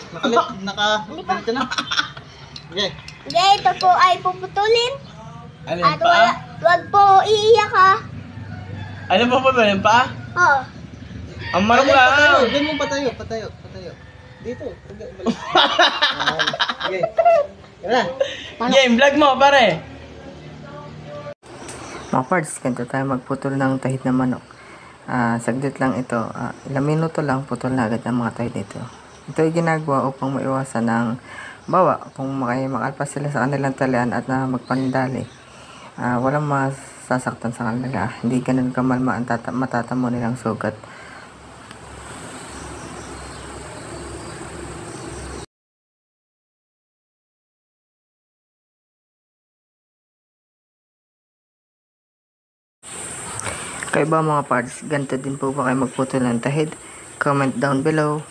Ganito na. Okay. Hindi, ito po ay puputulin. Alin At pa? wag po iiyak ha. Ano pa ba? Alin pa? Oh. Ang marong lang. Diyan mo patayo. Dito. Okay. Yan na. Game, vlog mo pare. Mga parts, ganito tayo magputol ng tahid na manok. Saglit lang ito. Ilang minuto lang, putol na agad ang mga tahid nito. Ito ay ginagawa upang maiwasan ng bawa kung makalpas sila sa kanilang talian at na magpandali. Walang masasaktan sa kanila. Hindi ganun kamalma ang matatamo nilang sugat. Kayo ba mga parts, ganito din po ba kayo magputol ng tahid? Comment down below.